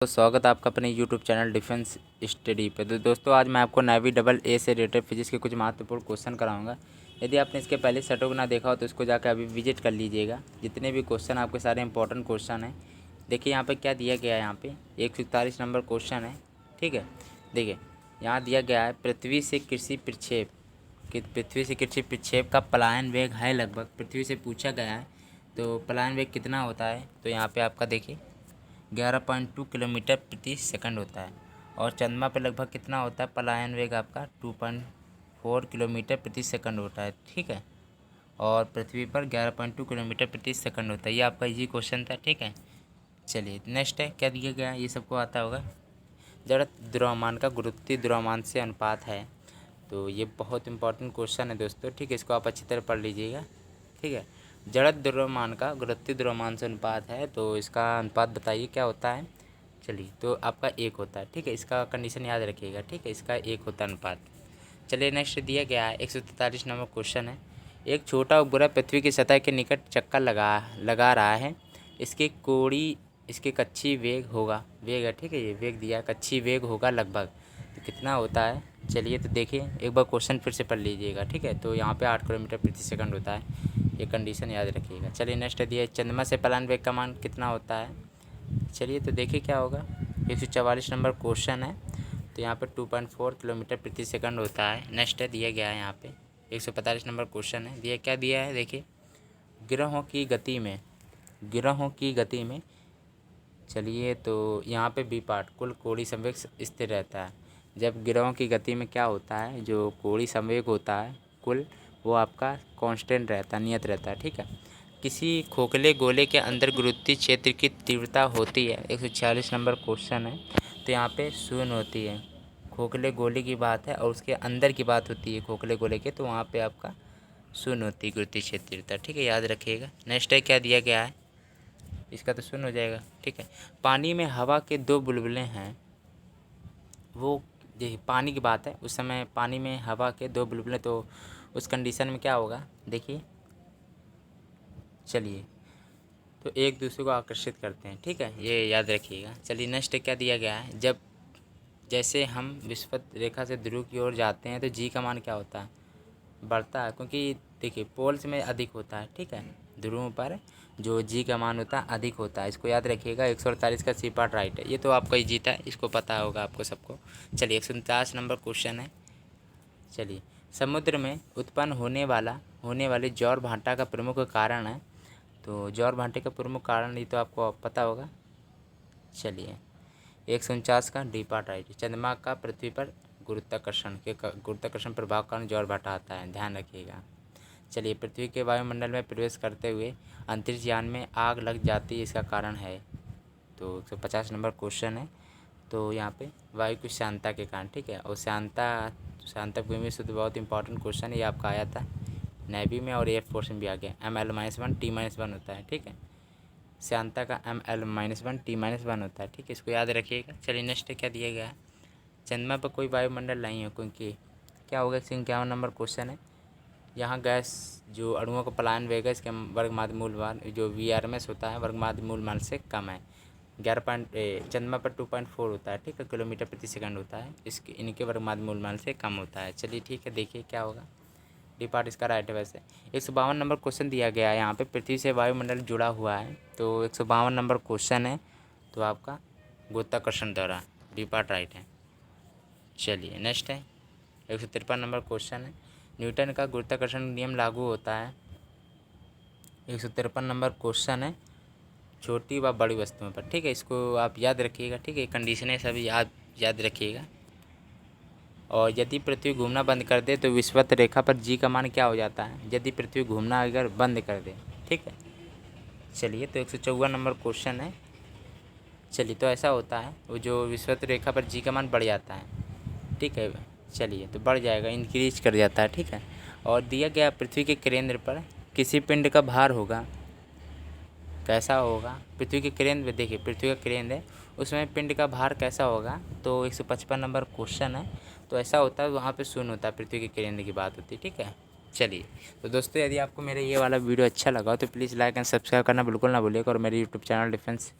तो स्वागत है आपका अपने YouTube चैनल डिफेंस स्टडी पे। तो दोस्तों आज मैं आपको नेवी डबल ए से रिलेटेड फिजिक्स के कुछ महत्वपूर्ण क्वेश्चन कराऊंगा। यदि आपने इसके पहले सेटों को ना देखा हो तो इसको जाकर अभी विजिट कर लीजिएगा। जितने भी क्वेश्चन आपके सारे इंपॉर्टेंट क्वेश्चन हैं। देखिए यहाँ पे क्या दिया गया है, यहाँ पे 141 नंबर क्वेश्चन है। ठीक है, देखिए यहाँ दिया गया है पृथ्वी से कृषि प्रक्षेप कि पृथ्वी से कृषि प्रक्षेप का पलायन वेग है लगभग, पृथ्वी से पूछा गया है। तो पलायन वेग कितना होता है, तो यहाँ पे आपका देखिए 11.2 किलोमीटर प्रति सेकंड होता है। और चंद्रमा पर लगभग कितना होता है पलायन वेग आपका 2.4 किलोमीटर प्रति सेकंड होता है। ठीक है, और पृथ्वी पर 11.2 किलोमीटर प्रति सेकंड होता है। ये आपका इजी क्वेश्चन था। ठीक है, चलिए नेक्स्ट है, क्या दिया गया है ये सबको आता होगा। जड़ द्रव्यमान का गुरुत्वीय द्रव्यमान से अनुपात है। तो ये बहुत इंपॉर्टेंट क्वेश्चन है दोस्तों। ठीक है, इसको आप अच्छी तरह पढ़ लीजिएगा। ठीक है, जड़ द्रव्यमान का गुरुत्वीय द्रव्यमान से अनुपात है, तो इसका अनुपात बताइए क्या होता है। चलिए, तो आपका 1 होता है। ठीक है, इसका कंडीशन याद रखिएगा। ठीक है, इसका 1 होता है अनुपात। चलिए नेक्स्ट दिया गया है 143 नंबर क्वेश्चन है। एक छोटा उपग्रह पृथ्वी की सतह के निकट चक्कर लगा रहा है। इसके कक्षीय वेग होगा, वेग है। ठीक है, ये वेग दिया, कक्षीय वेग होगा लगभग, तो कितना होता है। चलिए तो देखिए एक बार क्वेश्चन फिर से पढ़ लीजिएगा। ठीक है, तो यहाँ पे 8 किलोमीटर प्रति सेकंड होता है। ये कंडीशन याद रखिएगा। चलिए नेक्स्ट दिया है चंद्रमा से पलायन वेग का मान कितना होता है। चलिए तो देखिए क्या होगा। 144 नंबर क्वेश्चन है, तो यहाँ पे 2.4 किलोमीटर प्रति सेकंड होता है। नेक्स्ट दिया गया है यहाँ पे 145 नंबर क्वेश्चन है। दिया क्या दिया है, देखिए ग्रहों की गति में चलिए तो यहाँ पे बी पार्ट कुल कोणीय संवेग स्थिर रहता है। जब ग्रहों की गति में क्या होता है, जो कोणीय संवेग होता है कुल, वो आपका कांस्टेंट रहता है, नियत रहता है। ठीक है, किसी खोखले गोले के अंदर गुरुत्वीय क्षेत्र की तीव्रता होती है। 146 नंबर क्वेश्चन है, तो यहाँ पे शून्य होती है। खोखले गोले की बात है और उसके अंदर की बात होती है खोखले गोले के, तो वहाँ पे आपका शून्य होती है गुरुत्वीय क्षेत्र तीव्रता। ठीक है, याद रखिएगा। नेक्स्ट है क्या दिया गया है, इसका तो शून्य हो जाएगा। ठीक है, पानी में हवा के 2 बुलबुले हैं। वो देखिए पानी की बात है, उस समय पानी में हवा के 2 बुलबुले, तो उस कंडीशन में क्या होगा देखिए। चलिए तो एक दूसरे को आकर्षित करते हैं। ठीक है, ये याद रखिएगा। चलिए नेक्स्ट क्या दिया गया है, जब जैसे हम विषुवत रेखा से ध्रुव की ओर जाते हैं तो जी का मान क्या होता है, बढ़ता है, क्योंकि देखिए पोल्स में अधिक होता है। ठीक है, ध्रुवों पर जो जी का मान होता है अधिक होता है। इसको याद रखिएगा। 148 का सी पार्ट राइट है। ये तो आपका ही जीता है, इसको पता होगा आपको सबको। चलिए 149 नंबर क्वेश्चन है। चलिए समुद्र में उत्पन्न होने वाले ज्वार भाटा का प्रमुख कारण है। तो ज्वार भाटे का प्रमुख कारण ये तो आपको पता होगा। चलिए 149 का डी पार्ट राइट। चंद्रमा का पृथ्वी पर गुरुत्वाकर्षण प्रभाव के कारण ज्वार भाटा आता है, ध्यान रखिएगा। चलिए पृथ्वी के वायुमंडल में प्रवेश करते हुए अंतरिक्ष यान में आग लग जाती है, इसका कारण है। तो 150 नंबर क्वेश्चन है, तो यहाँ पे वायु की श्यानता के कारण। ठीक है, और श्यानता भूमि से तो बहुत इंपॉर्टेंट क्वेश्चन है, ये आपका आया था नेवी में और एयरफोर्स में भी आ गया। ML-1 T-1 होता है। ठीक है, श्यानता का ML-1 T-1 होता है। ठीक है, इसको याद रखिएगा। चलिए नेक्स्ट क्या दिया गया है, चंद्रमा पर कोई वायुमंडल नहीं है, क्योंकि क्या होगा। 51 नंबर क्वेश्चन है, यहाँ गैस जो अणुओं का पलायन वेग है इसके वर्गमाध्य मूलमान जो VRMS होता है वर्गमाध्य मूलमान से कम है। चंद्रमा पर 2.4 होता है। ठीक है, किलोमीटर प्रति सेकंड होता है, इनके वर्गमाध्य मूलमान से कम होता है। चलिए ठीक है, देखिए क्या होगा। डी पार्ट इसका राइट है। वैसे 152 नंबर क्वेश्चन दिया गया है, यहाँ पे पृथ्वी से वायुमंडल जुड़ा हुआ है। तो 152 नंबर क्वेश्चन है, तो आपका गुरुत्वाकर्षण द्वारा, डी पार्ट राइट है। चलिए नेक्स्ट है 153 नंबर क्वेश्चन है, न्यूटन का गुरुत्वाकर्षण नियम लागू होता है। 153 नंबर क्वेश्चन है, छोटी व बड़ी वस्तुओं पर। ठीक है, इसको आप याद रखिएगा। ठीक है, कंडीशन है सभी याद रखिएगा। और यदि पृथ्वी घूमना बंद कर दे तो विषुवत रेखा पर जी का मान क्या हो जाता है, यदि पृथ्वी घूमना अगर बंद कर दे। ठीक है, चलिए तो 154 नंबर क्वेश्चन है। चलिए तो ऐसा होता है, वो जो विषुवत रेखा पर जी का मान बढ़ जाता है। ठीक है, चलिए तो बढ़ जाएगा, इंक्रीज कर जाता है। ठीक है, और दिया गया पृथ्वी के केंद्र पर किसी पिंड का भार होगा, कैसा होगा। पृथ्वी के केंद्र, देखिए पृथ्वी का केंद्र है, उसमें पिंड का भार कैसा होगा। तो 155 नंबर क्वेश्चन है, तो ऐसा होता है वहाँ पे शून्य होता है, पृथ्वी के केंद्र की बात होती है। ठीक है, चलिए तो दोस्तों यदि आपको मेरा ये वाला वीडियो अच्छा लगा तो प्लीज़ लाइक एंड सब्सक्राइब करना बिल्कुल ना भूलिएगा, और मेरे यूट्यूब चैनल डिफेंस